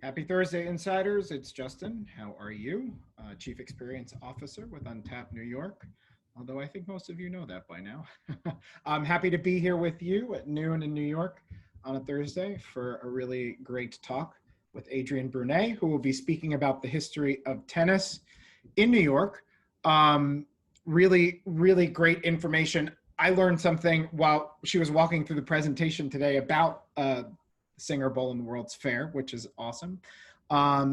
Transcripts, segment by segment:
Happy Thursday, Insiders. It's Justin. How are you? Chief Experience Officer with Untapped New York. Although I think most of you know that by now. I'm happy to be here with you at noon in New York on a Thursday for a really great talk with Adrian Brune, who will be speaking about the history of tennis in New York. Really great information. I learned something while she was walking through the presentation today about Singer Bowl and the World's Fair, which is awesome.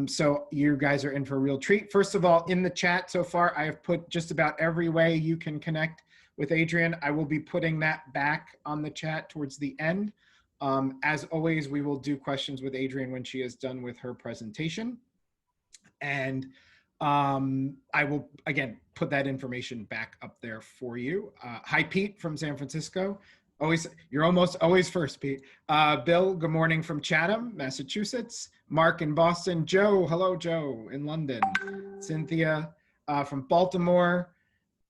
So you guys are in for a real treat. First of all, in the chat so far, I have put just about every way you can connect with Adrian. I will be putting that back on the chat towards the end. As always, we will do questions with Adrian when she is done with her presentation. And I will, again, put that information back up there for you. Hi, Pete from San Francisco. You're almost always first, Pete. Bill, good morning from Chatham, Massachusetts. Mark in Boston. Joe, hello, Joe in London. Cynthia from Baltimore.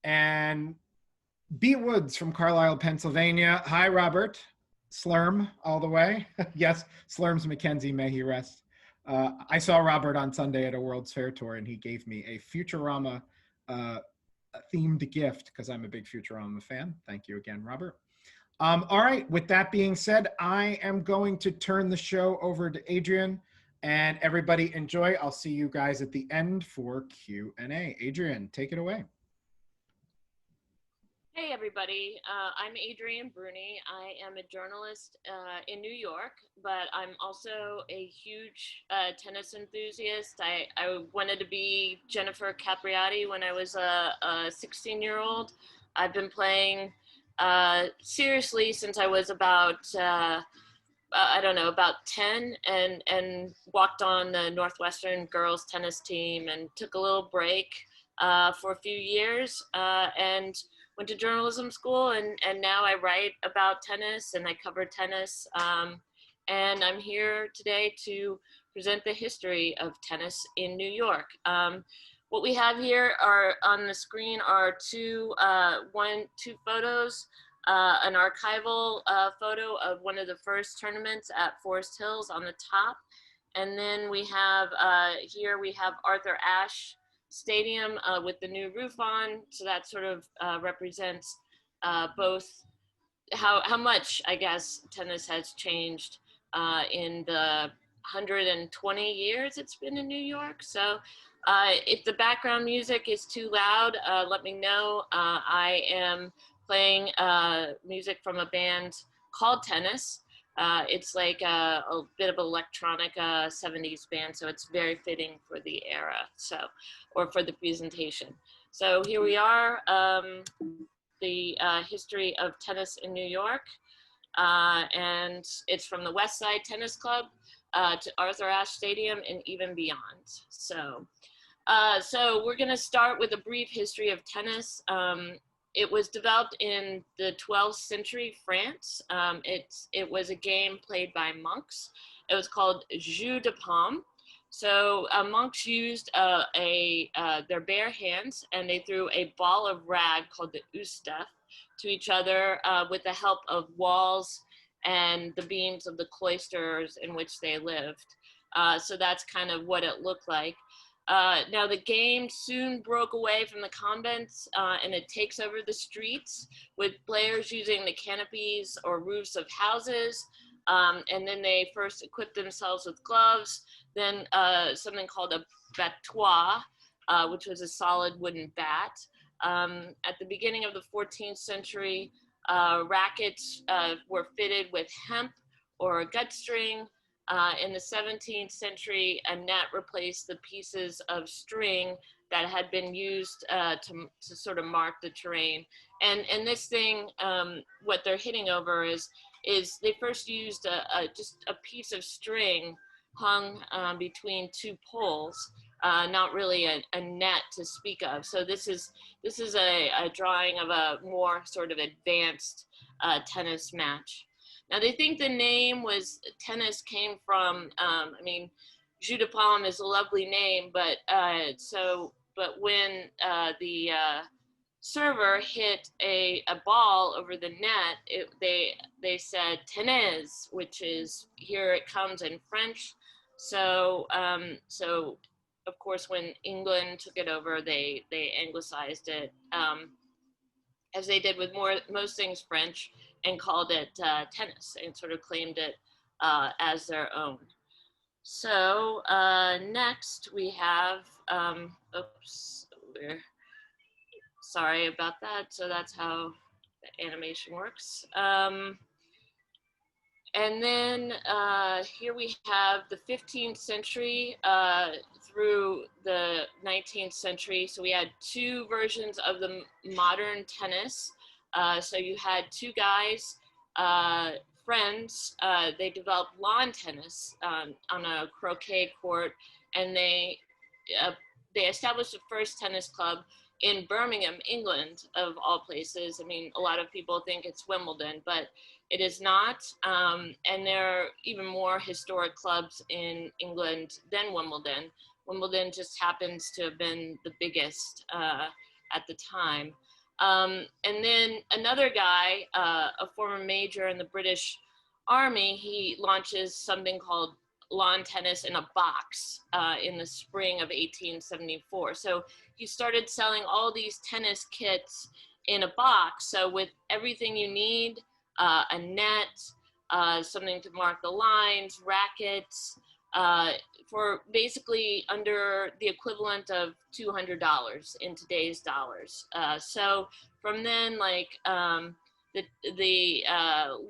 And B. Woods from Carlisle, Pennsylvania. Hi, Robert. Slurm all the way. Yes, Slurm's Mackenzie, may he rest. I saw Robert on Sunday at a World's Fair tour, and he gave me a Futurama themed gift because I'm a big Futurama fan. Thank you again, Robert. All right, with that being said, I am going to turn the show over to Adrian, and everybody enjoy. I'll see you guys at the end for Q&A. Adrian, take it away. Hey everybody, I'm Adrian Brune. I am a journalist in New York, but I'm also a huge tennis enthusiast. I wanted to be Jennifer Capriati when I was a 16-year-old. I've been playing seriously since I was about, I don't know, about 10 and walked on the Northwestern girls tennis team and took a little break for a few years and went to journalism school, and now I write about tennis and I cover tennis. And I'm here today to present the history of tennis in New York. What we have here are on the screen are two photos, an archival photo of one of the first tournaments at Forest Hills on the top. And then we have, here we have Arthur Ashe Stadium with the new roof on, so that sort of represents both how much, I guess, tennis has changed in the 120 years it's been in New York. So if the background music is too loud, let me know. I am playing music from a band called Tennis. It's like a bit of electronic 70s band, so it's very fitting for the era, or for the presentation. So here we are, the history of tennis in New York, and it's from the West Side Tennis Club to Arthur Ashe Stadium and even beyond. So we're gonna start with a brief history of tennis. It was developed in the 12th century France. It was a game played by monks. It was called jeu de paume. So monks used their bare hands, and they threw a ball of rag called the usta to each other with the help of walls and the beams of the cloisters in which they lived. So that's kind of what it looked like. Now the game soon broke away from the convents and it takes over the streets with players using the canopies or roofs of houses. And then they first equipped themselves with gloves, then something called a battoir, which was a solid wooden bat. At the beginning of the 14th century, rackets were fitted with hemp or gut string. In the 17th century, a net replaced the pieces of string that had been used to sort of mark the terrain. And this thing, what they're hitting over is they first used just a piece of string hung between two poles, not really a net to speak of. So this is a drawing of a more sort of advanced tennis match. Now they think the name tennis came from, I mean, jeu de paume is a lovely name, but when the server hit a ball over the net, they said tenez, which is, here it comes in French. So of course, when England took it over, they anglicized it, as they did with most things French, and called it tennis, and sort of claimed it as their own. So next we have, oops, sorry about that. So that's how the animation works. And then here we have the 15th century through the 19th century. So we had two versions of the modern tennis. So you had two guys, friends, they developed lawn tennis on a croquet court, and they established the first tennis club in Birmingham, England, of all places. I mean, a lot of people think it's Wimbledon, but it is not. And there are even more historic clubs in England than Wimbledon. Wimbledon just happens to have been the biggest at the time. And then another guy, a former major in the British Army, he launches something called lawn tennis in a box in the spring of 1874. So he started selling all these tennis kits in a box. So with everything you need, a net, something to mark the lines, rackets, for basically under the equivalent of $200 in today's dollars. So from then, like the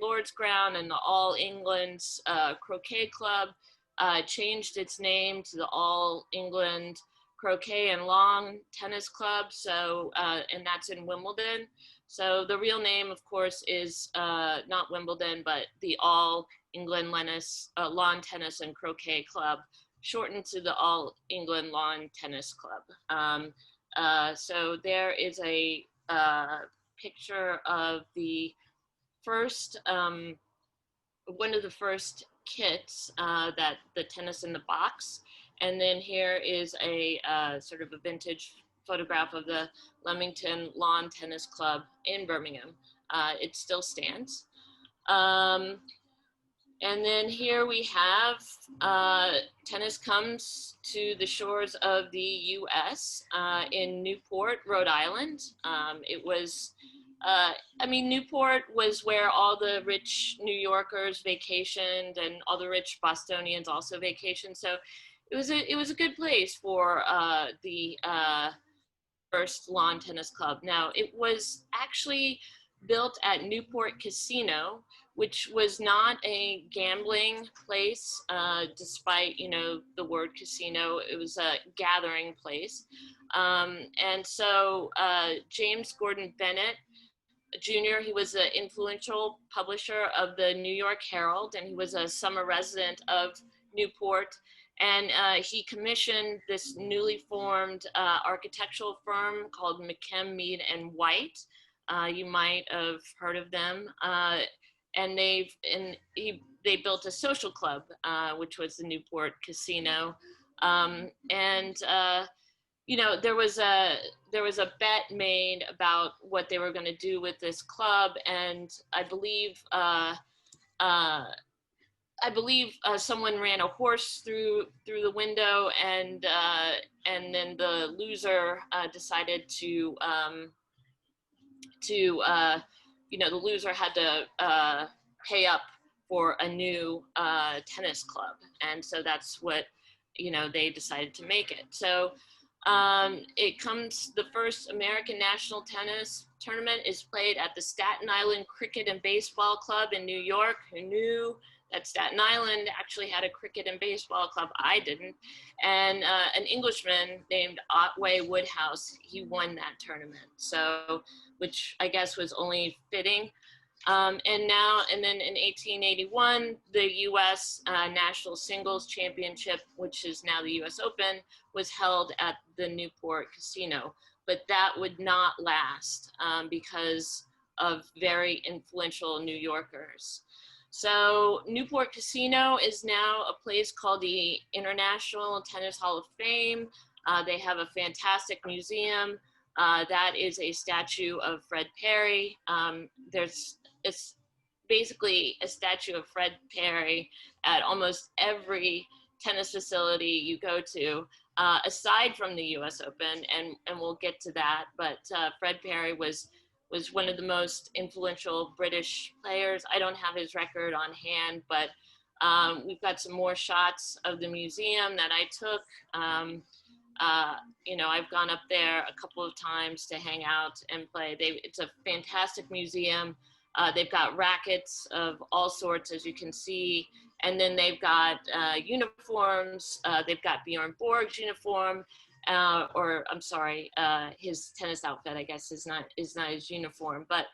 Lord's Ground and the All England's Croquet Club changed its name to the All England Croquet and Lawn Tennis Club. So, and that's in Wimbledon. So the real name, of course, is not Wimbledon, but the All England Lawn Tennis and Croquet Club, shortened to the All England Lawn Tennis Club. So there is a picture of the first, one of the first kits, that the tennis in the box. And then here is a sort of a vintage photograph of the Leamington Lawn Tennis Club in Birmingham. It still stands. And then here we have tennis comes to the shores of the US in Newport, Rhode Island. It was, I mean, Newport was where all the rich New Yorkers vacationed, and all the rich Bostonians also vacationed. So it was a good place for the first lawn tennis club. Now, it was actually built at Newport Casino, which was not a gambling place, despite, you know, the word casino. It was a gathering place. And so James Gordon Bennett Jr., he was an influential publisher of the New York Herald, and he was a summer resident of Newport. And he commissioned this newly formed architectural firm called McKem, Mead and White. You might have heard of them. And they built a social club, which was the Newport Casino. You know, there was a bet made about what they were going to do with this club, and I believe someone ran a horse through the window, and then the loser decided to you know, the loser had to pay up for a new tennis club, and so that's what, you know, they decided to make it. So the first American national tennis tournament is played at the Staten Island Cricket and Baseball Club in New York. Who knew that Staten Island actually had a cricket and baseball club? I didn't. And an Englishman named Otway Woodhouse, he won that tournament. So, which I guess was only fitting. And then in 1881, the U.S. National Singles Championship, which is now the U.S. Open, was held at the Newport Casino. But that would not last because of very influential New Yorkers. So Newport Casino is now a place called the International Tennis Hall of Fame. They have a fantastic museum. That is a statue of Fred Perry. It's basically a statue of Fred Perry at almost every tennis facility you go to, aside from the U.S. Open, and we'll get to that. But Fred Perry was one of the most influential British players. I don't have his record on hand, but we've got some more shots of the museum that I took. You know, I've gone up there a couple of times to hang out and play. It's a fantastic museum. They've got rackets of all sorts, as you can see. And then they've got uniforms. They've got Bjorn Borg's uniform, or I'm sorry, his tennis outfit, I guess, is not his uniform, but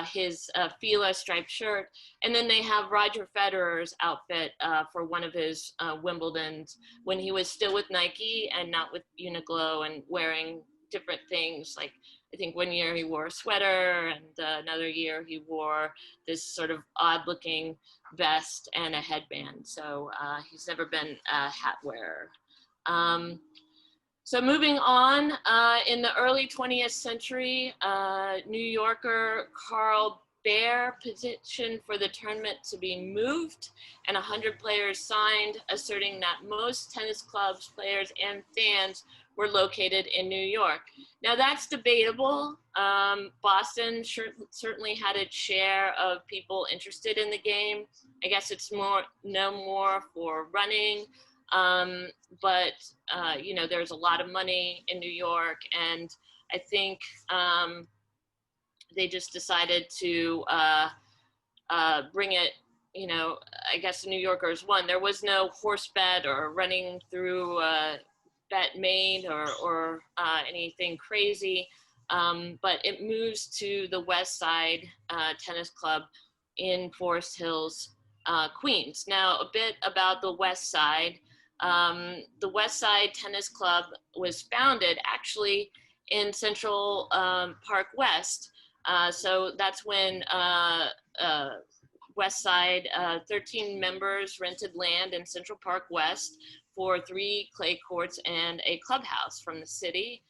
his Fila striped shirt. And then they have Roger Federer's outfit for one of his Wimbledons when he was still with Nike and not with Uniqlo, and wearing different things. Like, I think one year he wore a sweater, and another year he wore this sort of odd looking vest and a headband. So he's never been a hat wearer. So moving on, in the early 20th century, New Yorker Carl Baer petitioned for the tournament to be moved, and 100 players signed, asserting that most tennis clubs, players, and fans were located in New York. Now that's debatable. Boston certainly had its share of people interested in the game. I guess it's more for running. But you know, there's a lot of money in New York, and I think they just decided to bring it, you know, I guess the New Yorkers won. There was no horse bet or running through bet made or anything crazy, but it moves to the West Side Tennis Club in Forest Hills, Queens. Now, a bit about the West Side. The West Side Tennis Club was founded actually in Central Park West. So that's when West Side, 13 members rented land in Central Park West for 3 clay courts and a clubhouse from the city.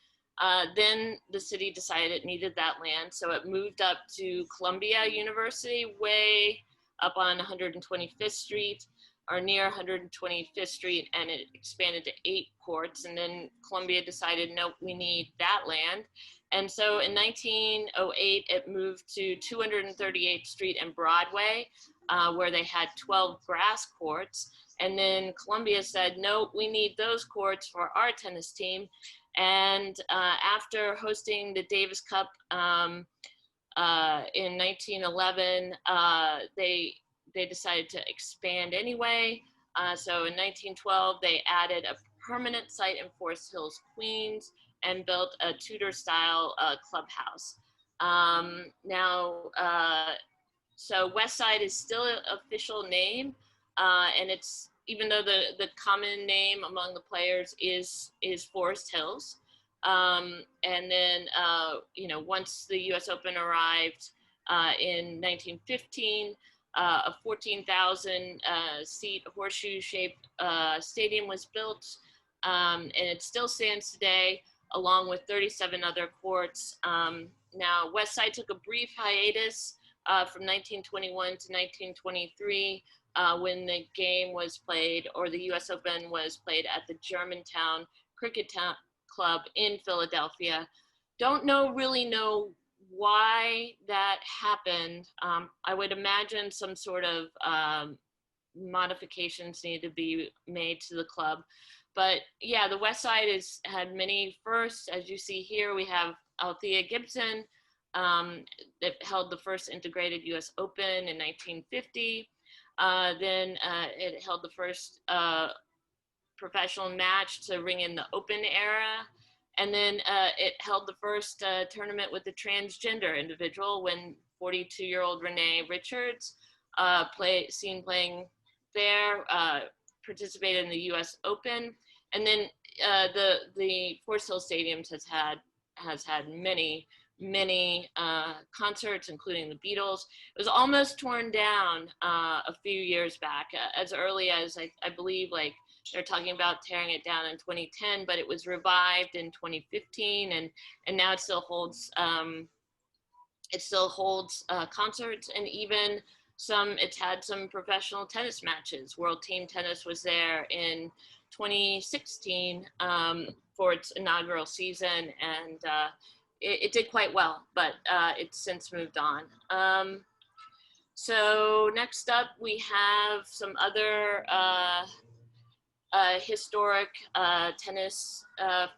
Then the city decided it needed that land, so it moved up to Columbia University, way up on 125th Street, or near 125th Street, and it expanded to 8 courts. And then Columbia decided, nope, we need that land. And so in 1908, it moved to 238th Street and Broadway, where they had 12 grass courts. And then Columbia said, nope, we need those courts for our tennis team. And after hosting the Davis Cup in 1911, they decided to expand anyway. So in 1912, they added a permanent site in Forest Hills, Queens, and built a Tudor-style clubhouse. So West Side is still an official name, and it's, even though the common name among the players is Forest Hills. And then, you know, once the U.S. Open arrived in 1915, a 14,000 seat horseshoe-shaped stadium was built, and it still stands today, along with 37 other courts. Now, West Side took a brief hiatus from 1921 to 1923 when the game was played, or the U.S. Open was played, at the Germantown Cricket Club in Philadelphia. Don't really know why that happened. I would imagine some sort of modifications need to be made to the club. But yeah, the West Side had many firsts. As you see here, we have Althea Gibson that held the first integrated U.S. Open in 1950. Then it held the first professional match to ring in the Open era. And then it held the first tournament with a transgender individual when 42-year-old Renee Richards, seen playing there, participated in the U.S. Open. And then the Forest Hill Stadium has had many concerts, including the Beatles. It was almost torn down a few years back, as early as I believe, like, they're talking about tearing it down in 2010, but it was revived in 2015, and now it still holds concerts, and even it's had some professional tennis matches. World Team Tennis was there in 2016 for its inaugural season, and it did quite well, but it's since moved on. So next up, we have some other historic tennis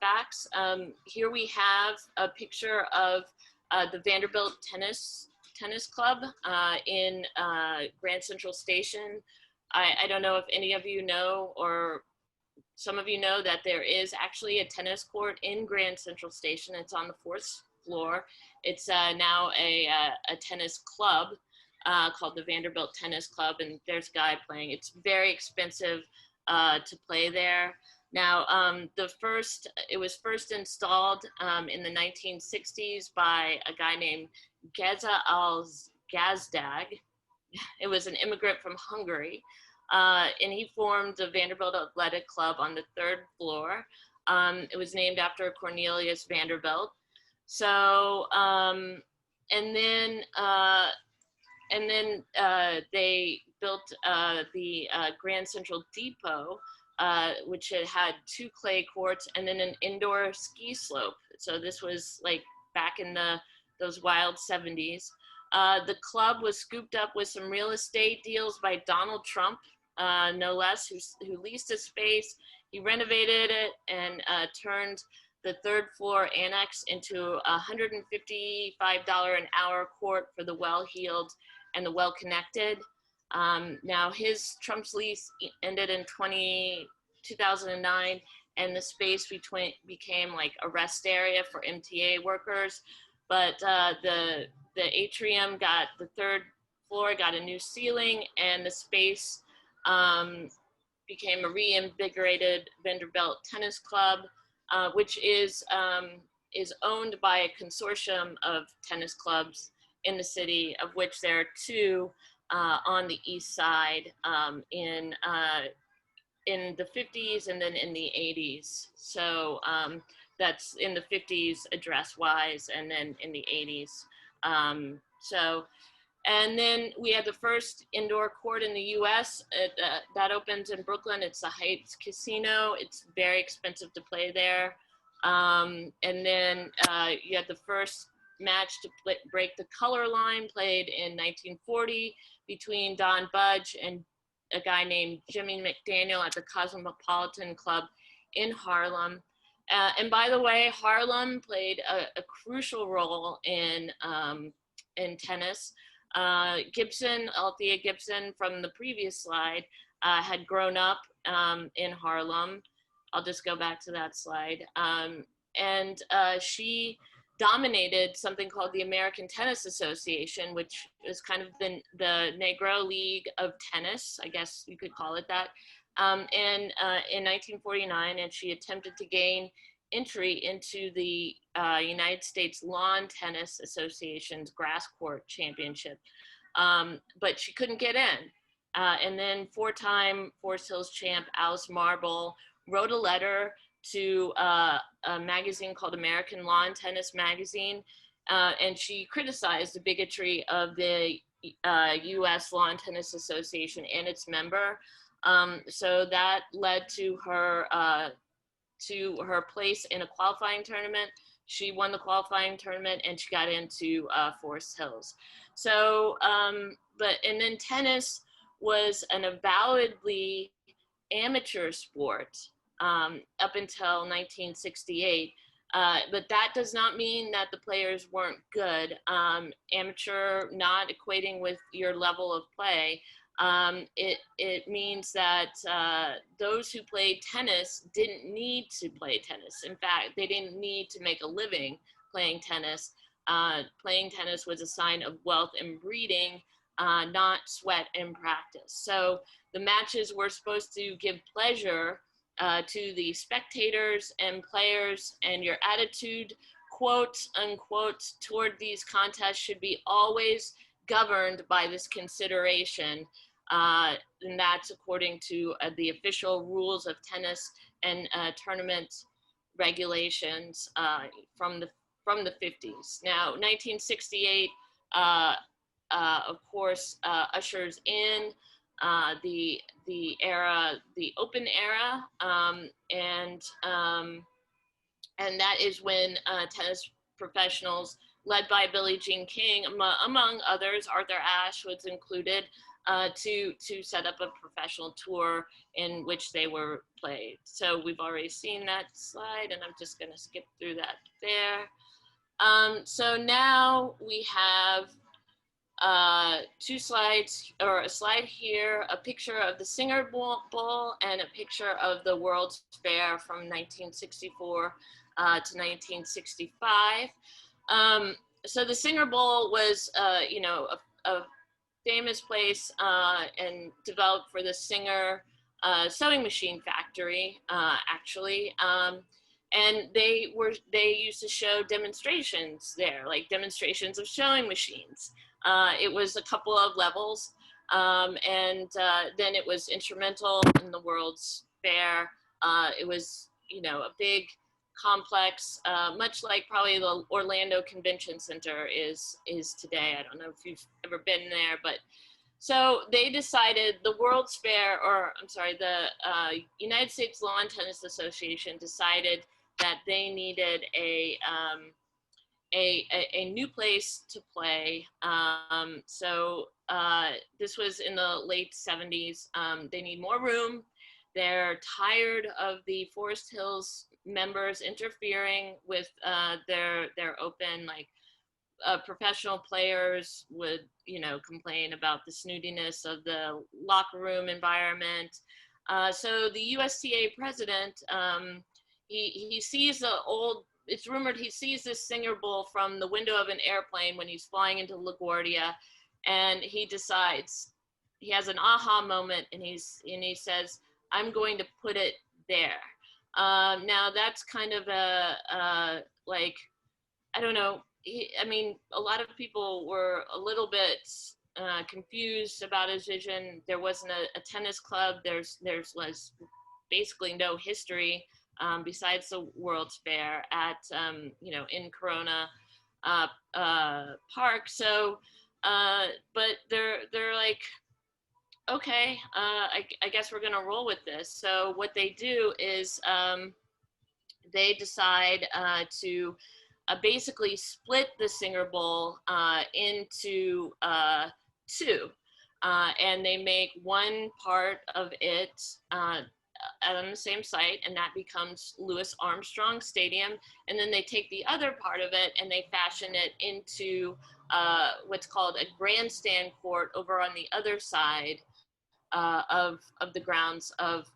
facts. Here we have a picture of the Vanderbilt Tennis Club in Grand Central Station. I don't know if any of you know, or some of you know, that there is actually a tennis court in Grand Central Station. It's on the 4th floor. It's now a tennis club called the Vanderbilt Tennis Club, and there's a guy playing. It's very expensive to play there. Now, it was first installed in the 1960s by a guy named Geza Al-Gazdag. It was an immigrant from Hungary, and he formed the Vanderbilt Athletic Club on the 3rd floor. It was named after Cornelius Vanderbilt. So, and then they built the Grand Central Depot, which had 2 clay courts and then an indoor ski slope. So this was like back in those wild 70s. The club was scooped up with some real estate deals by Donald Trump, no less, who leased a space. He renovated it and turned the 3rd floor annex into a $155 an hour court for the well-heeled and the well-connected. Now Trump's lease ended in 2009, and the space became like a rest area for MTA workers. But the atrium the 3rd floor got a new ceiling, and the space became a reinvigorated Vanderbilt Tennis Club, which is owned by a consortium of tennis clubs in the city, of which there are 2 on the east side in the 50s and then in the 80s. So that's in the 50s address-wise, and then in the 80s. And then we had the first indoor court in the U.S. That opens in Brooklyn. It's the Heights Casino. It's very expensive to play there. And then you had the first match to break the color line, played in 1940 between Don Budge and a guy named Jimmy McDaniel at the Cosmopolitan Club in Harlem. And by the way, Harlem played a crucial role in tennis. Althea Gibson from the previous slide had grown up in Harlem. I'll just go back to that slide. And she dominated something called the American Tennis Association, which is kind of the Negro League of tennis, I guess you could call it that, in 1949, and she attempted to gain entry into the United States Lawn Tennis Association's grass court championship, but she couldn't get in. And then 4-time Forest Hills champ Alice Marble wrote a letter to a magazine called American Lawn Tennis Magazine, and she criticized the bigotry of the U.S. Lawn Tennis Association and its member. So that led to her place in a qualifying tournament. She won the qualifying tournament, and she got into Forest Hills. So, and then tennis was an avowedly amateur sport up until 1968. But that does not mean that the players weren't good. Amateur not equating with your level of play. It means that those who played tennis didn't need to play tennis. In fact, they didn't need to make a living playing tennis. Playing tennis was a sign of wealth and breeding, not sweat and practice. So the matches were supposed to give pleasure to the spectators and players, and your attitude, quote unquote, toward these contests should be always governed by this consideration, and that's according to the official rules of tennis and tournament regulations from the 50s. Now, 1968 of course, ushers in the open era, and that is when tennis professionals led by Billie Jean King, among others, Arthur Ashe was included, to set up a professional tour in which they were played. So we've already seen that slide, and I'm just going to skip through that there. So now we have two slides, or a slide here, a picture of the Singer Bowl and a picture of the World's Fair from 1964 to 1965. So the Singer Bowl was, you know, a famous place and developed for the Singer sewing machine factory, actually. And they used to show demonstrations there, like demonstrations of sewing machines. It was a couple of levels, and then it was instrumental in the World's Fair. It was, you know, a big complex, much like probably the Orlando Convention Center is today. I don't know if you've ever been there, but so they decided, the World's Fair, or I'm sorry, the United States Lawn Tennis Association decided that they needed a new place to play. So this was in the late 70s. They need more room. They're tired of the Forest Hills members interfering with their open, like, professional players would, you know, complain about the snootiness of the locker room environment. So the USTA president, he sees it's rumored he sees this Singer Bowl from the window of an airplane when he's flying into LaGuardia, and he decides, he has an aha moment, and he says, I'm going to put it there. Now that's kind of like, I don't know, I mean, a lot of people were a little bit confused about his vision. There wasn't a tennis club. There was basically no history besides the World's Fair at, you know, in Corona Park. So, but they're like, okay, I guess we're gonna roll with this. So what they do is they decide to basically split the Singer Bowl into two. And they make one part of it on the same site, and that becomes Louis Armstrong Stadium. And then they take the other part of it and they fashion it into what's called a grandstand court over on the other side of the grounds of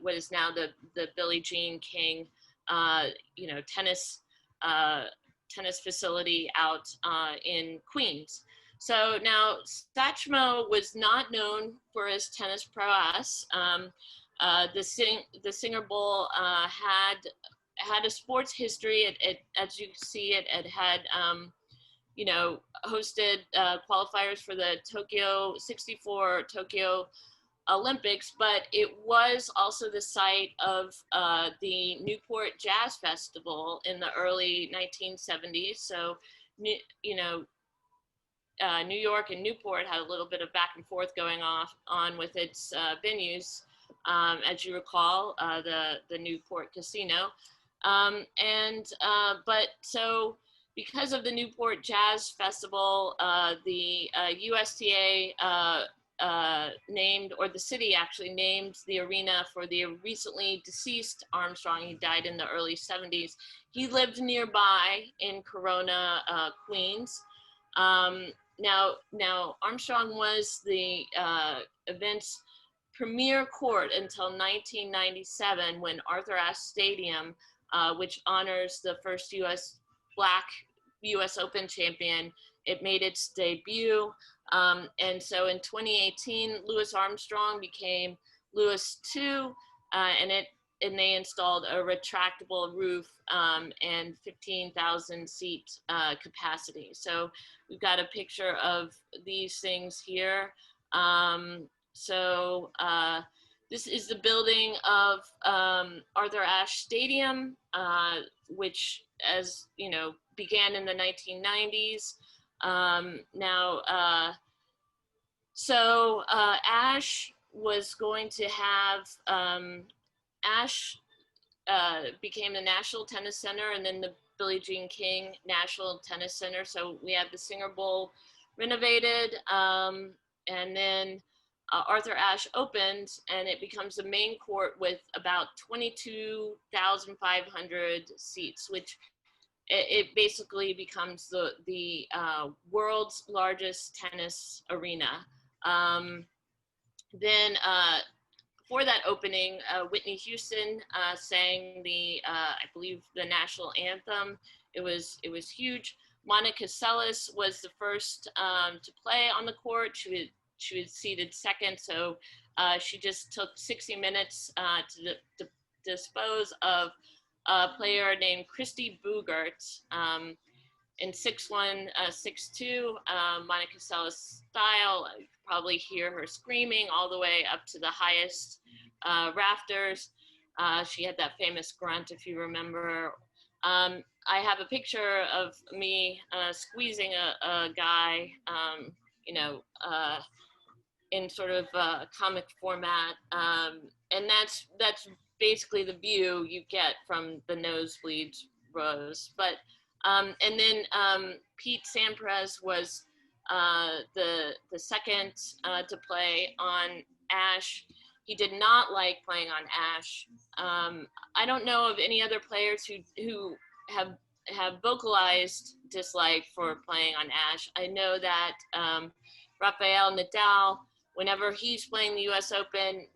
what is now the Billie Jean King, you know, tennis facility out in Queens. So now Satchmo was not known for his tennis prowess. The Singer Bowl had a sports history. As you see, it had you know, hosted qualifiers for the '64 Tokyo Olympics, but it was also the site of the Newport Jazz Festival in the early 1970s. So, you know, New York and Newport had a little bit of back and forth going on with its venues, as you recall, the Newport Casino, but so because of the Newport Jazz Festival, the USTA named, or the city actually named, the arena for the recently deceased Armstrong. He died in the early 70s. He lived nearby in Corona, Queens. Now Armstrong was the event's premier court until 1997, when Arthur Ashe Stadium, which honors the first Black US Open champion, it made its debut. And so in 2018, Louis Armstrong became Louis II, and they installed a retractable roof and 15,000 seat capacity. So we've got a picture of these things here. This is the building of Arthur Ashe Stadium, which, as you know, began in the 1990s. Ashe was going to have, Ashe became the National Tennis Center and then the Billie Jean King National Tennis Center. So we have the Singer Bowl renovated, and then Arthur Ashe opened, and it becomes the main court with about 22,500 seats, which it basically becomes the world's largest tennis arena. Then for that opening, Whitney Houston sang I believe, the national anthem. It was huge. Monica Seles was the first to play on the court. She was seated second, so she just took 60 minutes to dispose of a player named Christy Boogert in 6-1, 6-2, Monica Seles style. You probably hear her screaming all the way up to the highest rafters. She had that famous grunt, if you remember. I have a picture of me squeezing a guy, in sort of comic format, and that's basically the view you get from the nosebleed rows. But and then Pete Sampras was the second to play on Ashe. He did not like playing on Ashe. I don't know of any other players who have vocalized dislike for playing on Ashe. I know that Rafael Nadal, whenever he's playing the U.S. Open,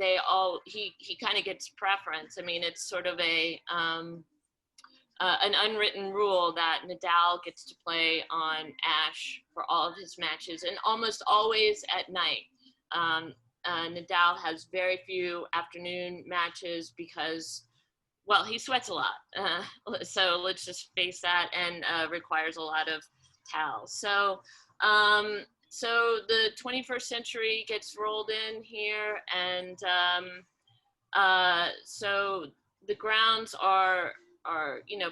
he kind of gets preference. I mean, it's sort of an unwritten rule that Nadal gets to play on Ashe for all of his matches, and almost always at night. Nadal has very few afternoon matches because, well, he sweats a lot. So let's just face that, and requires a lot of towels. So the 21st century gets rolled in here, and so the grounds are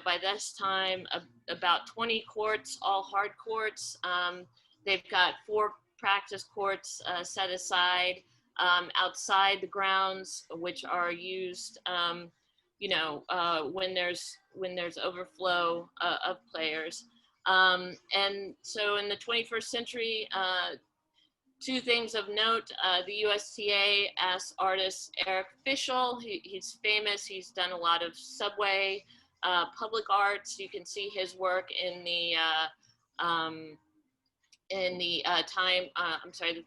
by this time about 20 courts, all hard courts. They've got 4 practice courts set aside outside the grounds, which are used when there's overflow of players. And so in the 21st century, 2 things of note: the USTA asked artist Eric Fischel. He's famous. He's done a lot of subway public arts. You can see his work in the the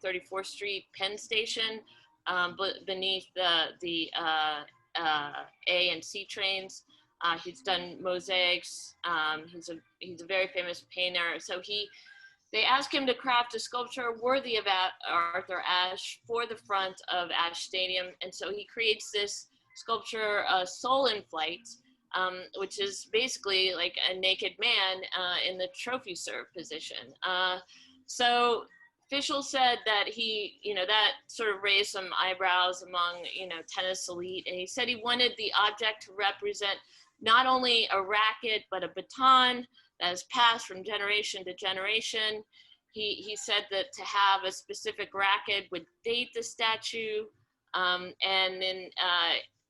34th Street Penn Station, beneath the A and C trains. He's done mosaics. He's a very famous painter. So they asked him to craft a sculpture worthy of Arthur Ashe for the front of Ashe Stadium. And so he creates this sculpture, Soul in Flight, which is basically like a naked man in the trophy serve position. So Fischel said that that sort of raised some eyebrows among, tennis elite. And he said he wanted the object to represent not only a racket, but a baton that is passed from generation to generation. He said that to have a specific racket would date the statue. And then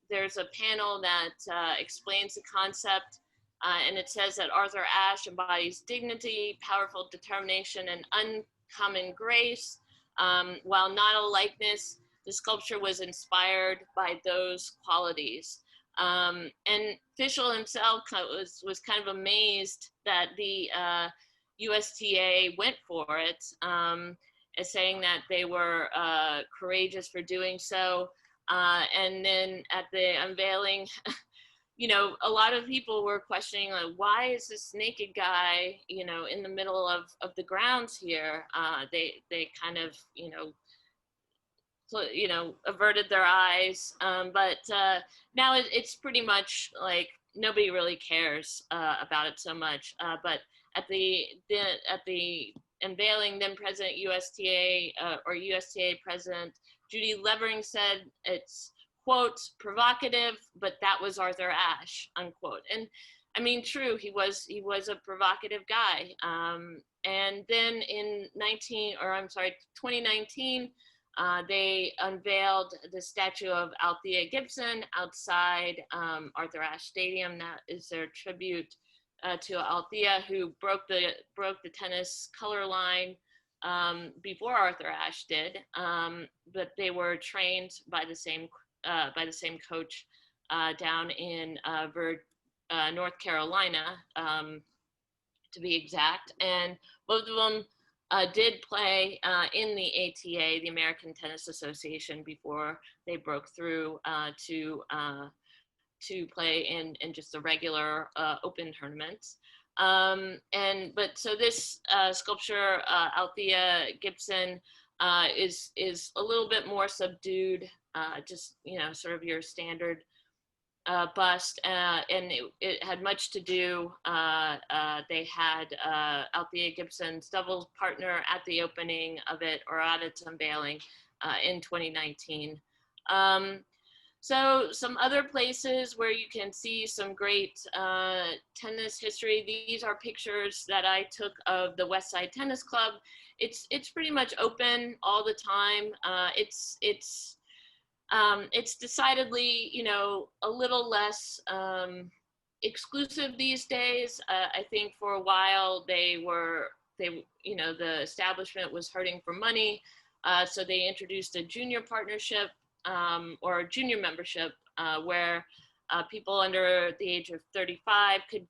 there's a panel that explains the concept. And it says that Arthur Ashe embodies dignity, powerful determination, and uncommon grace. While not a likeness, the sculpture was inspired by those qualities. And Fischel himself was kind of amazed that the USTA went for it, as saying that they were courageous for doing so. And then at the unveiling, a lot of people were questioning, like, why is this naked guy, in the middle of the grounds here? They kind of, averted their eyes. But now it's pretty much like nobody really cares about it so much. But at the unveiling, then President USTA President Judy Levering said it's, quote, provocative, but that was Arthur Ashe, unquote. And I mean, true, he was a provocative guy. And then in 2019, they unveiled the statue of Althea Gibson outside Arthur Ashe Stadium. That is their tribute to Althea, who broke the tennis color line before Arthur Ashe did, but they were trained by the same coach down in North Carolina, to be exact. And both of them did play in the ATA, the American Tennis Association, before they broke through to play in just the regular open tournaments. But so this sculpture, Althea Gibson, is a little bit more subdued, just, sort of your standard bust, and it had much to do. They had Althea Gibson's doubles partner at the opening of it, or at its unveiling in 2019. So some other places where you can see some great tennis history. These are pictures that I took of the West Side Tennis Club. It's pretty much open all the time. It's decidedly, a little less exclusive these days. I think for a while the establishment was hurting for money, so they introduced a junior partnership, or junior membership, where people under the age of 35 could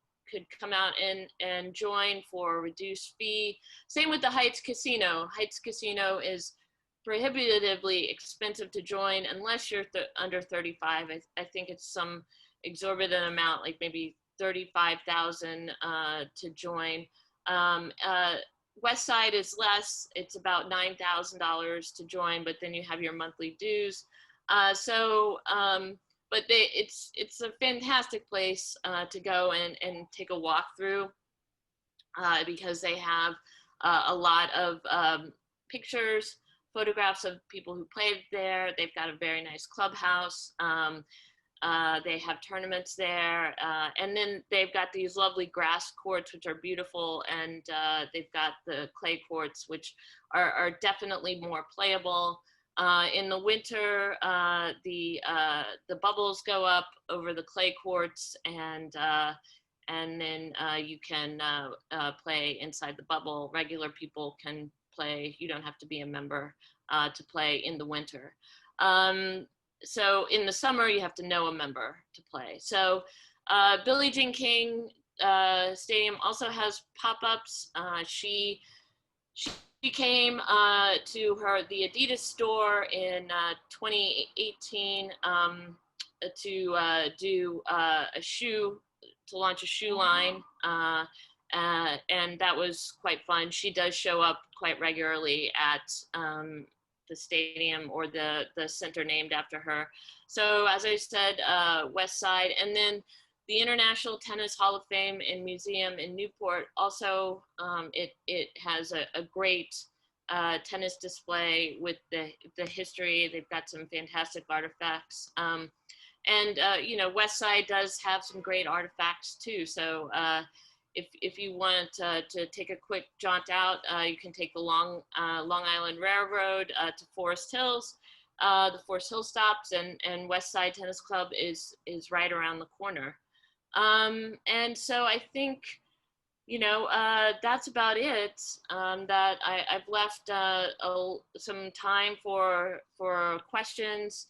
come out and join for a reduced fee. Same with the Heights Casino. Heights Casino is prohibitively expensive to join unless you're under 35. I think it's some exorbitant amount, like maybe $35,000 to join. West Side is less. It's about $9,000 to join, but then you have your monthly dues. But it's a fantastic place to go and take a walk through, because they have a lot of pictures, photographs of people who played there. They've got a very nice clubhouse. They have tournaments there, and then they've got these lovely grass courts, which are beautiful, and they've got the clay courts, which are definitely more playable. In the winter, the bubbles go up over the clay courts, and then you can play inside the bubble. Regular people can play. You don't have to be a member to play in the winter. So in the summer, you have to know a member to play. So Billie Jean King Stadium also has pop-ups. She came to the Adidas store in 2018 to launch a shoe line, and that was quite fun. She does show up quite regularly at the stadium, or the center named after her. So as I said, West Side, and then the International Tennis Hall of Fame and Museum in Newport also, it has a great tennis display with the history. They've got some fantastic artifacts. West Side does have some great artifacts too. So if you want to take a quick jaunt out, you can take the Long Island Railroad to Forest Hills. The Forest Hill stops, and West Side Tennis Club is right around the corner. And so I think, that's about it. That I've left some time for questions,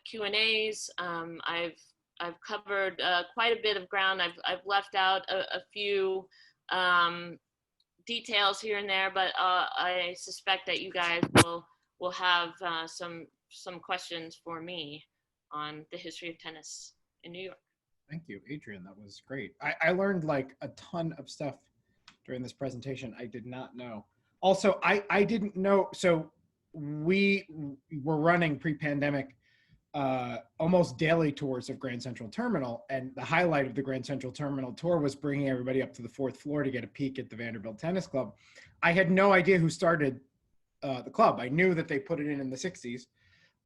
Q&As. I've covered quite a bit of ground. I've left out a few details here and there, but I suspect that you guys will have some questions for me on the history of tennis in New York. Thank you, Adrian. That was great. I learned like a ton of stuff during this presentation I did not know. Also, I didn't know, so we were running pre-pandemic almost daily tours of Grand Central Terminal, and the highlight of the Grand Central Terminal tour was bringing everybody up to the 4th floor to get a peek at the Vanderbilt Tennis Club. I had no idea who started the club. I knew that they put it in the 60s.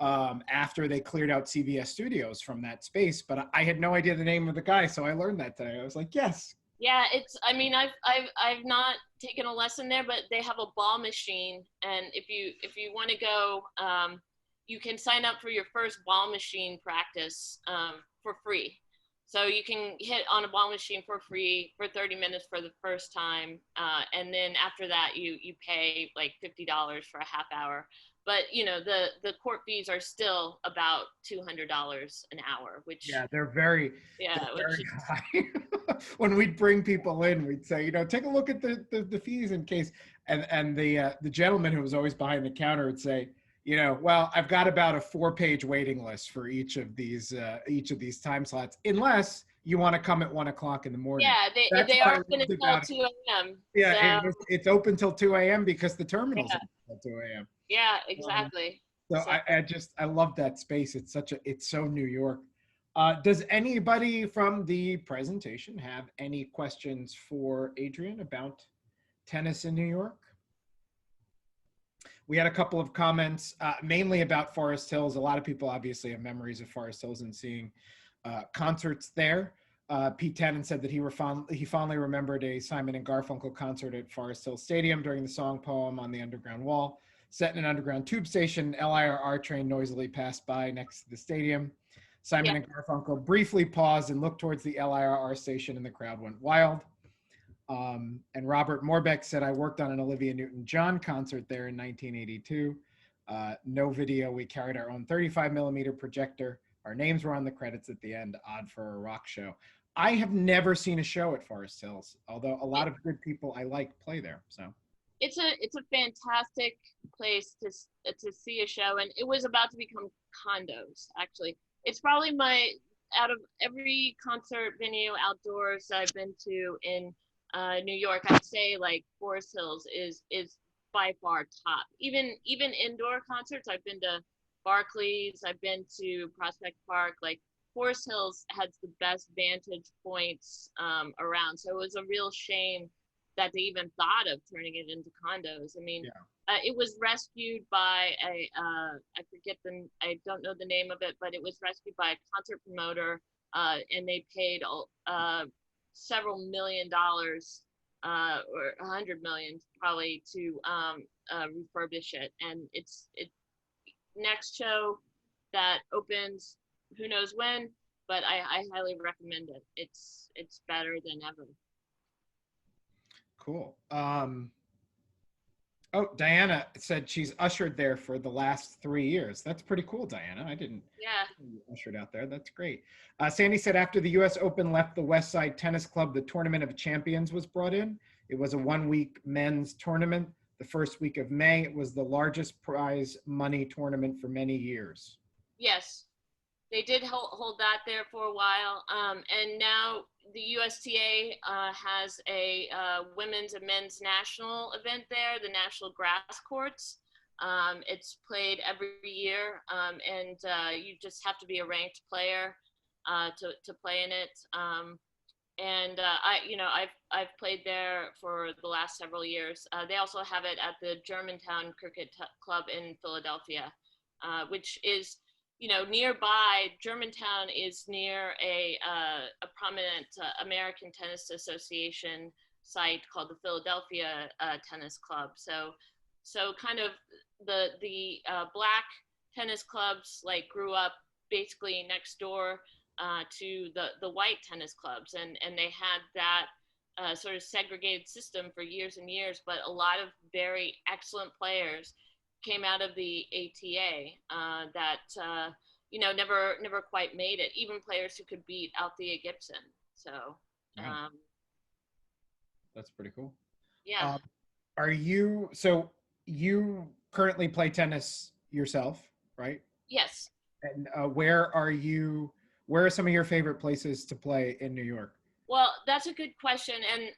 After they cleared out CVS Studios from that space, but I had no idea the name of the guy, so I learned that today. I was like, yes, Yeah, I mean, I've not taken a lesson there, but they have a ball machine, and if you want to go, you can sign up for your first ball machine practice for free. So you can hit on a ball machine for free for 30 minutes for the first time, and then after that, you pay like $50 for a half hour. But you know, the court fees are still about $200 an hour, which Yeah, they're yeah, which very is high. When we'd bring people in, we'd say, take a look at the fees in case. And the gentleman who was always behind the counter would say, well, I've got about a 4-page waiting list for each of these time slots, unless you want to come at 1 o'clock in the morning. yeah, That's they what I are open loved until about it. 2 a.m. Yeah, So it's open till 2 a.m. because the terminal's yeah, open till 2 a.m. yeah, Um, exactly. so So I love that space. It's so New York. Does anybody from the presentation have any questions for Adrian about tennis in New York? We had a couple of comments, mainly about Forest Hills. A lot of people obviously have memories of Forest Hills and seeing concerts there. Pete Tannen said that he fondly remembered a Simon and Garfunkel concert at Forest Hills Stadium during the song Poem on the Underground Wall. Set in an underground tube station, LIRR train noisily passed by next to the stadium. yeah, Simon and Garfunkel briefly paused and looked towards the LIRR station, and the crowd went wild. And Robert Morbeck said, I worked on an Olivia Newton-John concert there in 1982. No video. We carried our own 35 millimeter projector. Our names were on the credits at the end. Odd for a rock show. I have never seen a show at Forest Hills, although a lot it, of good people I like play there. So it's a fantastic place to see a show, and it was about to become condos. Actually, it's probably my out of every concert venue outdoors I've been to in New York, I'd say like Forest Hills is by far top. Even indoor concerts, I've been to Barclays, I've been to Prospect Park. Like Forest Hills has the best vantage points around, so it was a real shame that they even thought of turning it into condos. I mean, yeah. it was rescued by I don't know the name of it, but it was rescued by a concert promoter, and they paid several $1 million, or 100 million probably to refurbish it. And it next show that opens, who knows when, but I highly recommend it. It's better than ever. Cool. Oh, Diana said she's ushered there for the last 3 years. That's pretty cool, Diana. I didn't Yeah. you ushered out there. That's great. Sandy said after the U.S. Open left the West Side Tennis Club, the Tournament of Champions was brought in. It was a 1-week men's tournament. The first week of May, it was the largest prize money tournament for many years. Yes. They did hold that there for a while, and now the USTA has a women's and men's national event there, the National Grass Courts. It's played every year, and you just have to be a ranked player to play in it. And I've played there for the last several years. They also have it at the Germantown Cricket Club in Philadelphia, which is nearby. Germantown is near a prominent American Tennis Association site called the Philadelphia Tennis Club. So kind of the black tennis clubs like grew up basically next door to the white tennis clubs, and they had that sort of segregated system for years and years. But a lot of very excellent players came out of the ATA that never quite made it. Even players who could beat Althea Gibson. So Wow, that's pretty cool. yeah, Um, you currently play tennis yourself, right? yes. And where are some of your favorite places to play in New York? Well, that's a good question, and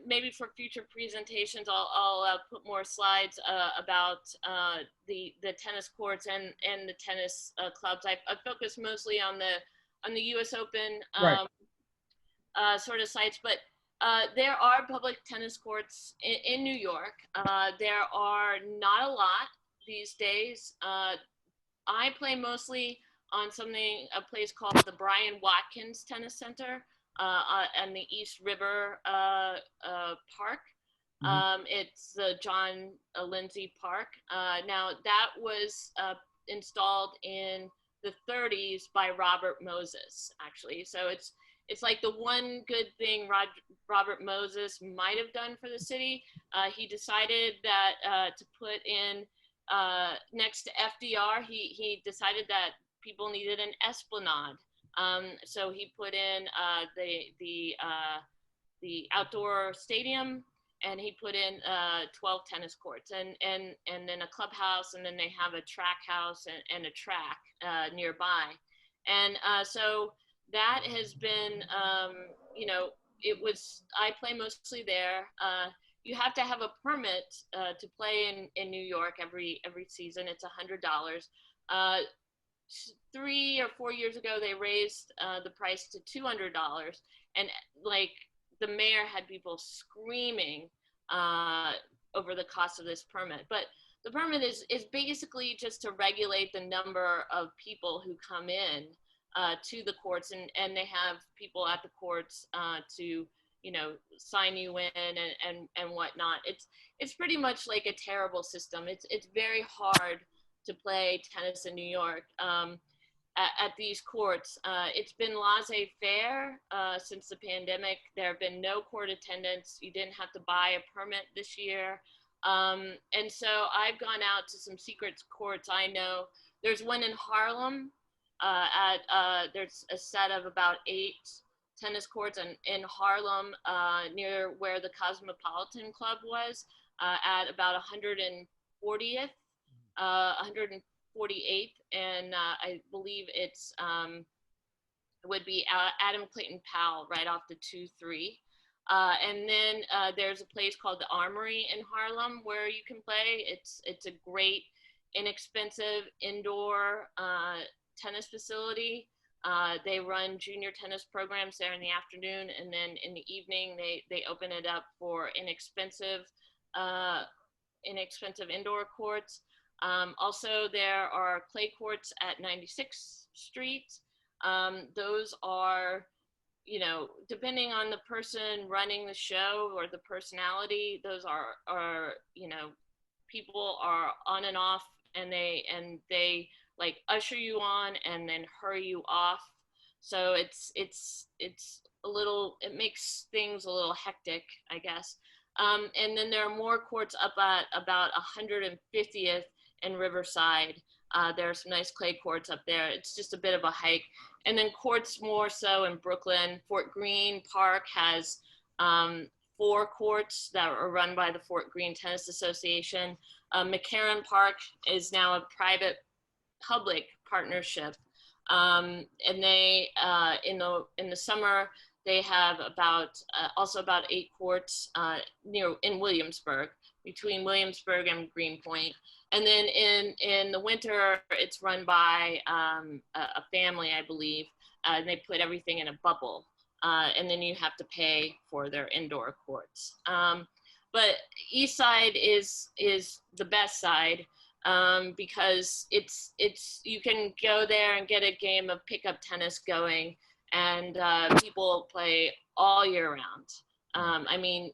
maybe for future presentations, I'll put more slides about the tennis courts and the tennis clubs. I focus mostly on the U.S. Open Right. sort of sites, but there are public tennis courts in New York. There are not a lot these days. I play mostly on a place called the Brian Watkins Tennis Center, on the East River Park. It's the John Lindsay Park. Now that was installed in the 30s by Robert Moses, actually. So it's like the one good thing Robert Moses might have done for the city. He decided that to put in next to FDR, he decided that people needed an esplanade. So he put in the outdoor stadium, and he put in 12 tennis courts and then a clubhouse, and then they have a track house and a track nearby. And so that has been, I play mostly there. You have to have a permit to play in New York every season. It's $100. 3 or 4 years ago, they raised the price to $200, and like the mayor had people screaming over the cost of this permit. But the permit is basically just to regulate the number of people who come in to the courts, and they have people at the courts to sign you in and whatnot. It's pretty much like a terrible system. It's very hard to play tennis in New York at these courts. It's been laissez-faire since the pandemic. There have been no court attendance. You didn't have to buy a permit this year. And so I've gone out to some secret courts. I know there's one in Harlem. There's a set of about 8 tennis courts in Harlem near where the Cosmopolitan Club was at about 140th. 148th, and I believe it would be Adam Clayton Powell right off the 2-3. And then there's a place called the Armory in Harlem where you can play. It's a great, inexpensive indoor tennis facility. They run junior tennis programs there in the afternoon, and then in the evening they open it up for inexpensive indoor courts. Also, there are clay courts at 96th Street. Those are, depending on the person running the show or the personality, those are people are on and off, and they like usher you on and then hurry you off. So it's a little, it makes things a little hectic, I guess. And then there are more courts up at about 150th and Riverside. There are some nice clay courts up there. It's just a bit of a hike. And then courts more so in Brooklyn. Fort Greene Park has 4 courts that are run by the Fort Greene Tennis Association. McCarran Park is now a private-public partnership. And they, in the summer, they have also about 8 courts in Williamsburg, between Williamsburg and Greenpoint. And then in the winter, it's run by a family, I believe, and they put everything in a bubble. And then you have to pay for their indoor courts. But East Side is the best side because it's you can go there and get a game of pickup tennis going, and people play all year round. I mean,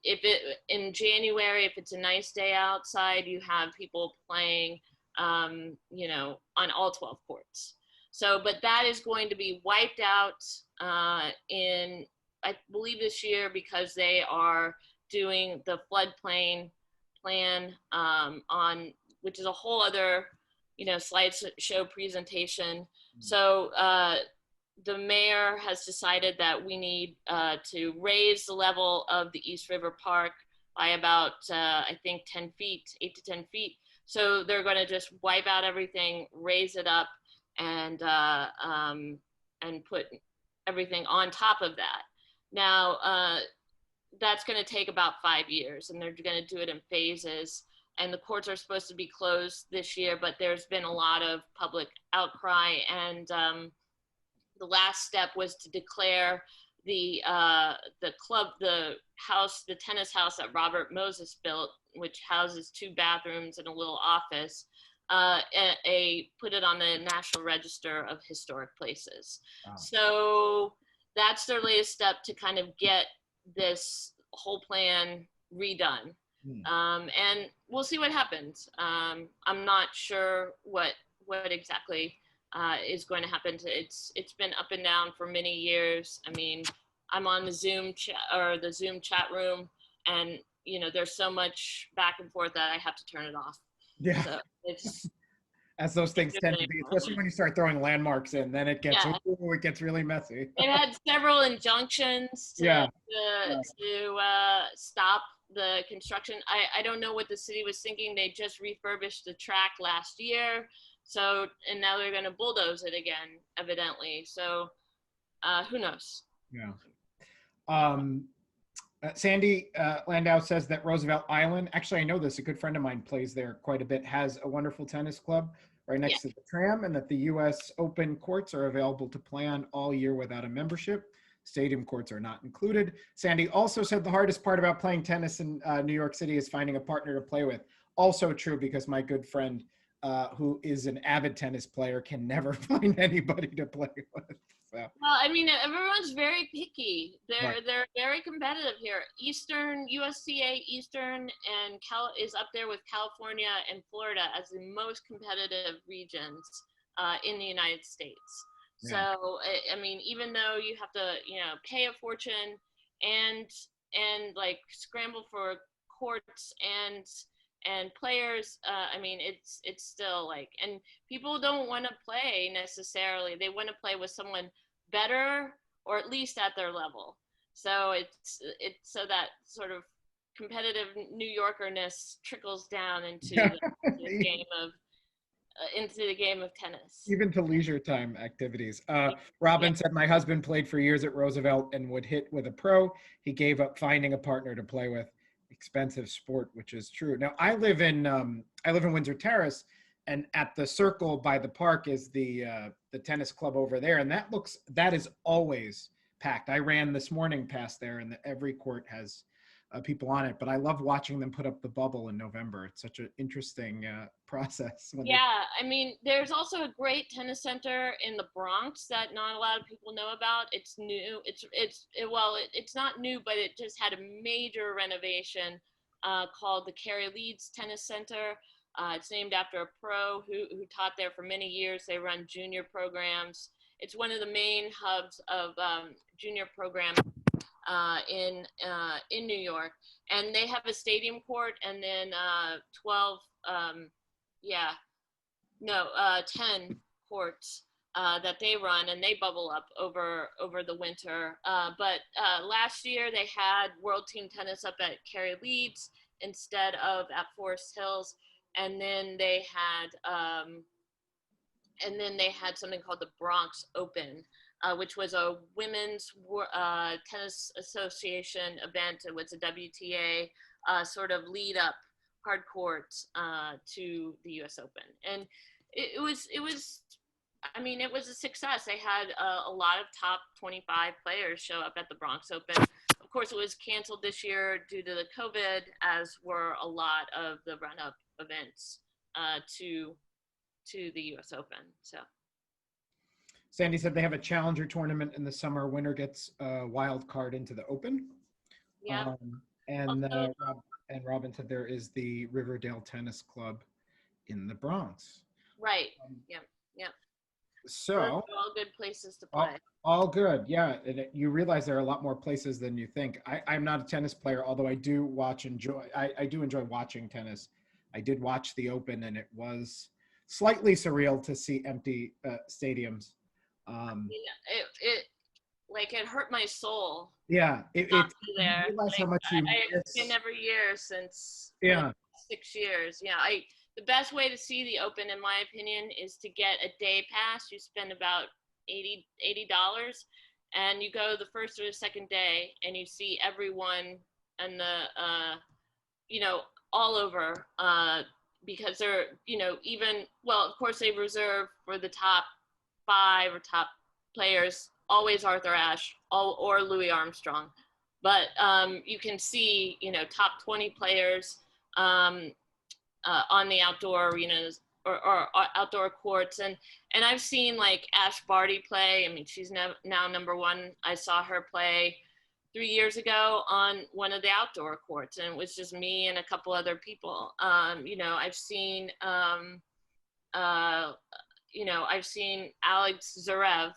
in January, if it's a nice day outside, you have people playing, on all 12 courts. So, but that is going to be wiped out I believe this year, because they are doing the floodplain plan which is a whole other, slideshow presentation. So, the mayor has decided that we need to raise the level of the East River Park by about, I think, 10 feet, 8 to 10 feet. So they're going to just wipe out everything, raise it up, and put everything on top of that. Now, that's going to take about 5 years, and they're going to do it in phases. And the courts are supposed to be closed this year, but there's been a lot of public outcry, and the last step was to declare the tennis house that Robert Moses built, which houses 2 bathrooms and a little office, put it on the National Register of Historic Places. Wow. So that's their latest step to kind of get this whole plan redone. And we'll see what happens. I'm not sure what exactly is going to happen. It's been up and down for many years. I mean, I'm on the Zoom chat room, and there's so much back and forth that I have to turn it off. Yeah. So it's as those things tend to be, especially when you start throwing landmarks in, then it gets it gets really messy. They've had several injunctions to stop the construction. I don't know what the city was thinking. They just refurbished the track last year, and now they're going to bulldoze it again, evidently. So who knows? Yeah. Sandy Landau says that Roosevelt Island, actually I know this, a good friend of mine plays there quite a bit, has a wonderful tennis club right next to the tram, and that the US Open courts are available to play on all year without a membership. Stadium courts are not included. Sandy also said the hardest part about playing tennis in New York City is finding a partner to play with. Also true, because my good friend who is an avid tennis player can never find anybody to play with. So. Well, I mean, everyone's very picky. They're very competitive here. USCA Eastern and is up there with California and Florida as the most competitive regions in the United States. Yeah. So, I mean, even though you have to, pay a fortune and like scramble for courts and players, I mean, it's still like, and people don't want to play necessarily. They want to play with someone better, or at least at their level. So it's so that sort of competitive New Yorkerness trickles down into the game of tennis. Even to leisure time activities. Robin said, my husband played for years at Roosevelt and would hit with a pro. He gave up finding a partner to play with. Expensive sport, which is true. Now I live in Windsor Terrace, and at the circle by the park is the tennis club over there, and that is always packed. I ran this morning past there, and every court has people on it. But I love watching them put up the bubble in November. It's such an interesting process. I mean, there's also a great tennis center in the Bronx that not a lot of people know about. It's new. It's not new, but it just had a major renovation called the Carrie Leeds Tennis Center. It's named after a pro who taught there for many years. They run junior programs. It's one of the main hubs of junior programs in New York. And they have a stadium court and then 10 courts that they run, and they bubble up over the winter. But last year they had World Team Tennis up at Carrie Leeds instead of at Forest Hills. And then they had something called the Bronx Open, which was a women's tennis association event. It was a WTA sort of lead up hard court to the U.S. Open, and it was I mean, it was a success. They had a lot of top 25 players show up at the Bronx Open. Of course, it was canceled this year due to the COVID, as were a lot of the run-up events to the U.S. Open. So, Sandy said they have a challenger tournament in the summer. Winner gets a wild card into the Open. Yeah. And Robin said there is the Riverdale Tennis Club in the Bronx. Right. Yeah. So those are all good places to play. All good, yeah. And you realize there are a lot more places than you think. I'm not a tennis player, although I do enjoy watching tennis. I did watch the Open, and it was slightly surreal to see empty stadiums. It hurt my soul. Yeah, you realize how much you miss. I've been every year since 6 years. Yeah, the best way to see the Open, in my opinion, is to get a day pass. You spend about $80, and you go the first or the second day, and you see everyone and all over, because they're, of course they reserve for the top 5 or top players, always Arthur Ashe or Louis Armstrong. But you can see, top 20 players on the outdoor arenas or outdoor courts. And I've seen like Ash Barty play. I mean, she's now number one. I saw her play 3 years ago on one of the outdoor courts, and it was just me and a couple other people. I've seen I've seen Alex Zverev,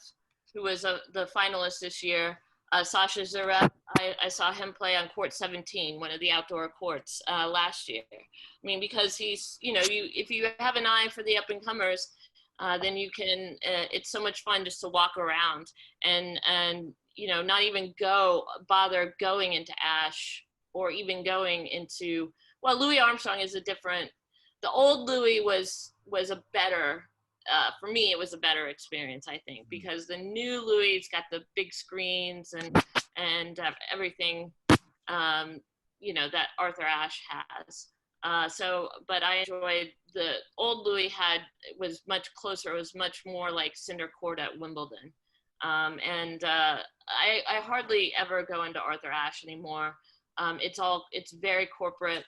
who was the finalist this year. Sasha Zverev, I saw him play on court 17, one of the outdoor courts last year. I mean, because he's, if you have an eye for the up and comers, then you can. It's so much fun just to walk around and not even bother going into Ash or even going into. Well, Louis Armstrong is a different. The old Louis was a better. For me, it was a better experience, I think, because the new Louis got the big screens and everything, that Arthur Ashe has. But I enjoyed the old Louis was much closer. It was much more like cinder court at Wimbledon. I hardly ever go into Arthur Ashe anymore. It's very corporate.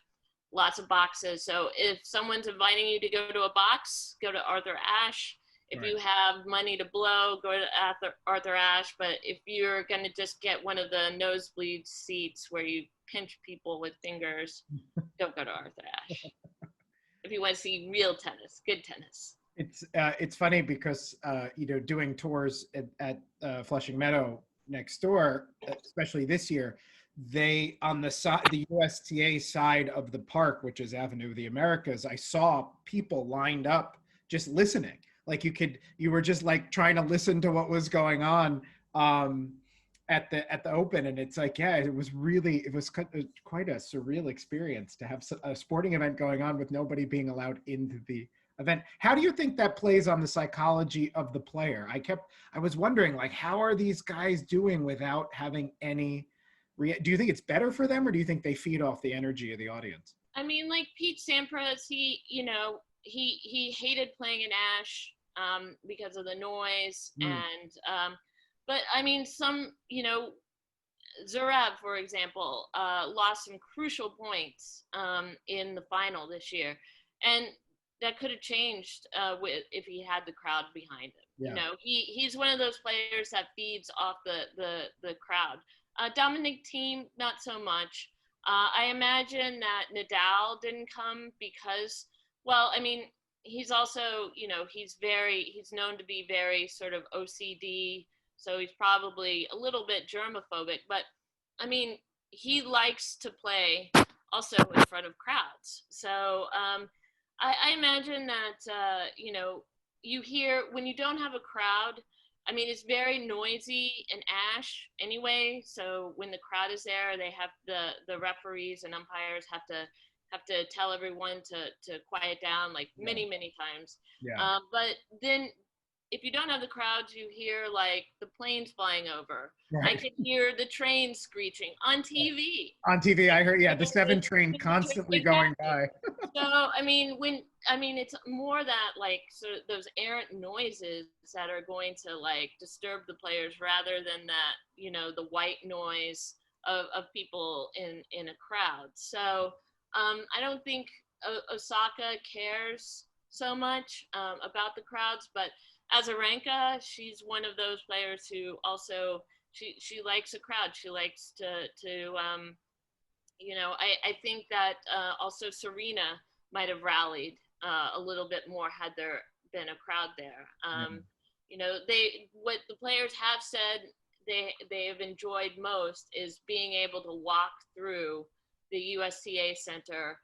Lots of boxes. So if someone's inviting you to go to a box, go to Arthur Ashe. If Right. you have money to blow, go to Arthur Ashe. But if you're going to just get one of the nosebleed seats where you pinch people with fingers, don't go to Arthur Ashe. If you want to see real tennis, good tennis. It's funny because doing tours at Flushing Meadow next door, especially this year, they on the USTA side of the park, which is Avenue of the Americas, I saw people lined up just listening. Like you were just like trying to listen to what was going on at the Open, and it's like, yeah, it was quite a surreal experience to have a sporting event going on with nobody being allowed into the event. How do you think that plays on the psychology of the player? I was wondering, like, how are these guys doing without having any? Do you think it's better for them, or do you think they feed off the energy of the audience? I mean, like Pete Sampras, he hated playing in Ash because of the noise, but I mean, Zverev, for example, lost some crucial points in the final this year, and that could have changed if he had the crowd behind him. Yeah. He's one of those players that feeds off the crowd. Dominic Thiem, not so much. I imagine that Nadal didn't come because, well, I mean, he's also, he's known to be very sort of OCD, so he's probably a little bit germophobic, but I mean, he likes to play also in front of crowds. So I imagine that, you hear when you don't have a crowd, I mean, it's very noisy in Ash anyway. So when the crowd is there, they have the referees and umpires have to tell everyone to quiet down, like many times. Yeah. But then if you don't have the crowds, you hear like the planes flying over. Right. I can hear the train screeching on TV. On TV, I heard, yeah, the 7 train constantly going by. So I mean, it's more that like sort of those errant noises that are going to like disturb the players rather than that, the white noise of people in a crowd. So I don't think Osaka cares so much about the crowds, but Azarenka, she's one of those players who also she likes a crowd. She likes to I think that also Serena might have rallied a little bit more had there been a crowd there. What the players have said they have enjoyed most is being able to walk through the USTA Center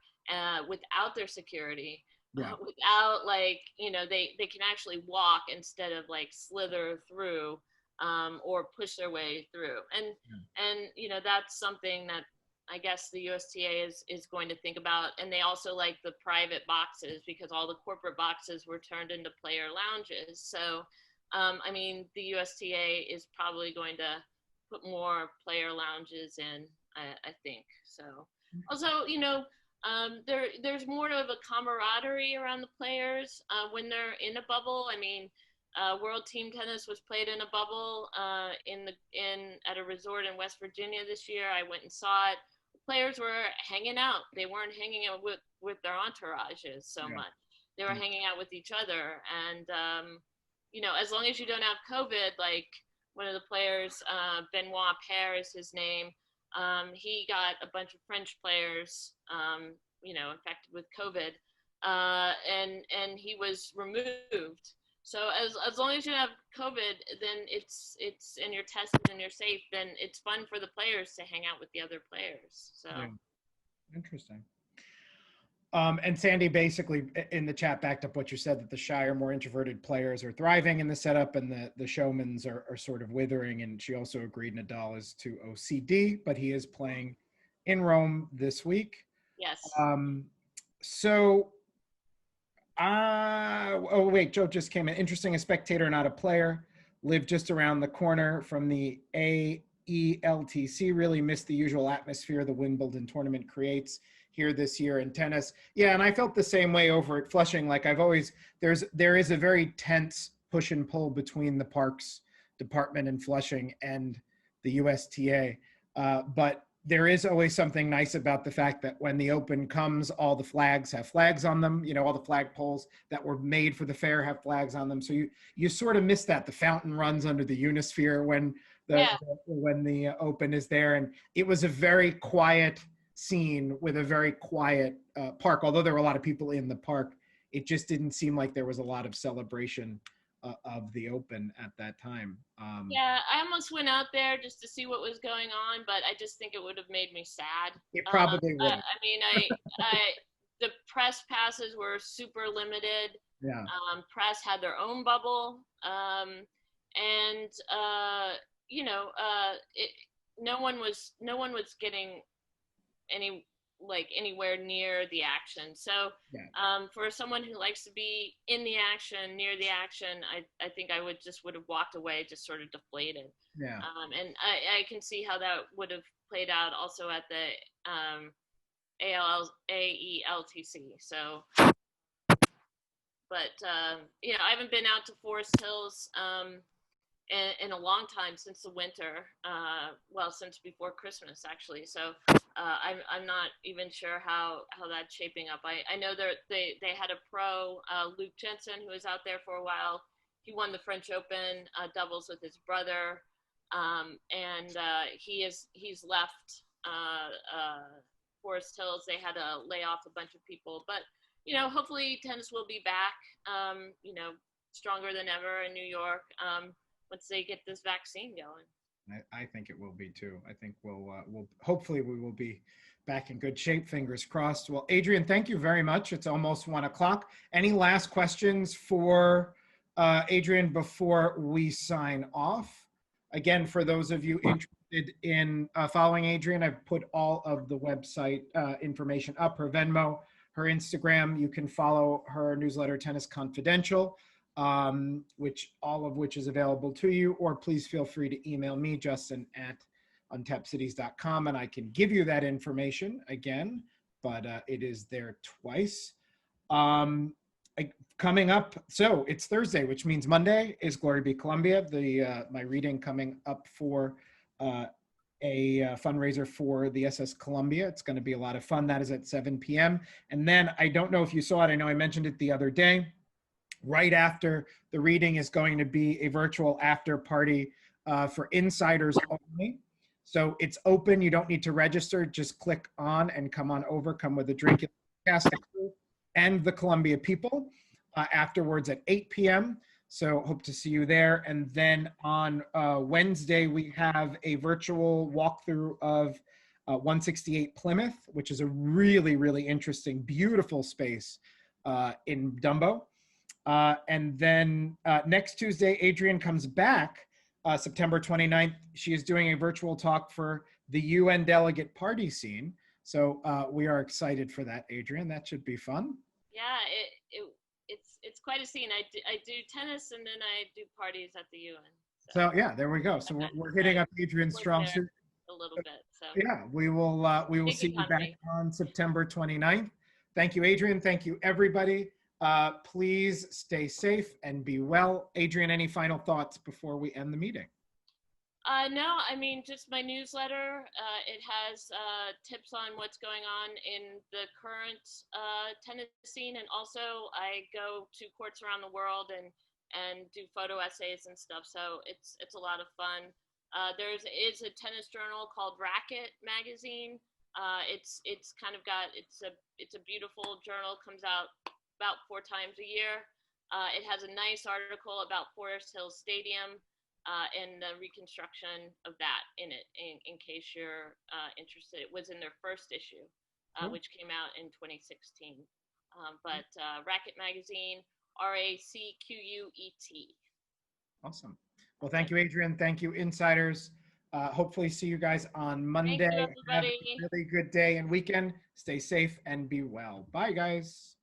without their security. Yeah. Without like they can actually walk instead of like slither through or push their way through, and that's something that I guess the USTA is going to think about. And they also like the private boxes because all the corporate boxes were turned into player lounges. So I mean, the USTA is probably going to put more player lounges in, I think. So also, there's more of a camaraderie around the players when they're in a bubble. I mean, World Team Tennis was played in a bubble at a resort in West Virginia this year. I went and saw it. The players were hanging out. They weren't hanging out with their entourages so much. they were hanging out with each other. And, as long as you don't have COVID, like one of the players, Benoit Paire is his name, he got a bunch of French players, infected with COVID, and he was removed. So as long as you have COVID, then it's and you're tested and you're safe, then it's fun for the players to hang out with the other players. So yeah. Interesting. And Sandy basically in the chat backed up what you said, that the shy or more introverted players are thriving in the setup and the showmans are sort of withering. And she also agreed Nadal is too OCD, but he is playing in Rome this week. yes. Oh wait, Joe just came in. Interesting, a spectator, not a player. Live just around the corner from the AELTC. Really missed the usual atmosphere the Wimbledon tournament creates here this year in tennis. Yeah, and I felt the same way over at Flushing. Like there is a very tense push and pull between the Parks Department in Flushing and the USTA. But there is always something nice about the fact that when the Open comes, all the flags have flags on them. All the flag poles that were made for the fair have flags on them. So you sort of miss that. The fountain runs under the Unisphere when the Open is there. And it was a very quiet scene with a very quiet park. Although there were a lot of people in the park, it just didn't seem like there was a lot of celebration of the Open at that time. Yeah, I almost went out there just to see what was going on, but I just think it would have made me sad. It probably would. I mean, the press passes were super limited. Yeah. Press had their own bubble, no one was getting anywhere near the action. So for someone who likes to be in the action, near the action, I think I would have walked away just sort of deflated. Yeah. And I can see how that would have played out also at the AELTC. So, but I haven't been out to Forest Hills in a long time, since the winter, since before Christmas actually. So I'm not even sure how that's shaping up. I know they had a pro, Luke Jensen, who was out there for a while. He won the French Open doubles with his brother, and he's left Forest Hills. They had to lay off a bunch of people, but hopefully tennis will be back, stronger than ever in New York once they get this vaccine going. I think it will be too. I think we'll hopefully we will be back in good shape. Fingers crossed. Well, Adrian, thank you very much. It's almost 1:00. Any last questions for Adrian before we sign off? Again, for those of you interested in following Adrian, I've put all of the website information up, her Venmo, her Instagram. You can follow her newsletter, Tennis Confidential, all of which is available to you, or please feel free to email me, justin@untappedcities.com, and I can give you that information again, but it is there twice. Coming up, so it's Thursday, which means Monday is Glory Be Columbia, my reading coming up for a fundraiser for the SS Columbia. It's going to be a lot of fun. That is at 7 p.m. And then I don't know if you saw it. I know I mentioned it the other day. Right after the reading is going to be a virtual after party for insiders only. So it's open. You don't need to register. Just click on and come on over. Come with a drink and the Columbia people afterwards at 8 p.m. So hope to see you there. And then on Wednesday, we have a virtual walkthrough of 168 Plymouth, which is a really, really interesting, beautiful space in Dumbo. And then next Tuesday, Adrian comes back, September 29th. She is doing a virtual talk for the UN delegate party scene. So we are excited for that, Adrian. That should be fun. Yeah, it's quite a scene. I do tennis and then I do parties at the UN. So yeah, there we go. So we're hitting up Adrian's strong suit a little bit. So yeah, we will see you back on September 29th. Thank you, Adrian. Thank you, everybody. Please stay safe and be well. Adrian, any final thoughts before we end the meeting? No, I mean, just my newsletter. It has tips on what's going on in the current tennis scene, and also I go to courts around the world and do photo essays and stuff. So it's a lot of fun. Is a tennis journal called Racket Magazine. It's kind of got it's a beautiful journal. Comes out about 4 times a year. It has a nice article about Forest Hill Stadium and the reconstruction of that in it, in case you're interested. It was in their first issue, Cool. which came out in 2016. But Racket Magazine, RACQUET. Awesome. Well, thank Okay. you, Adrian. Thank you, insiders. Hopefully see you guys on Thank Monday. you, Have a everybody. really good day and weekend. Stay safe and be well. Bye, guys.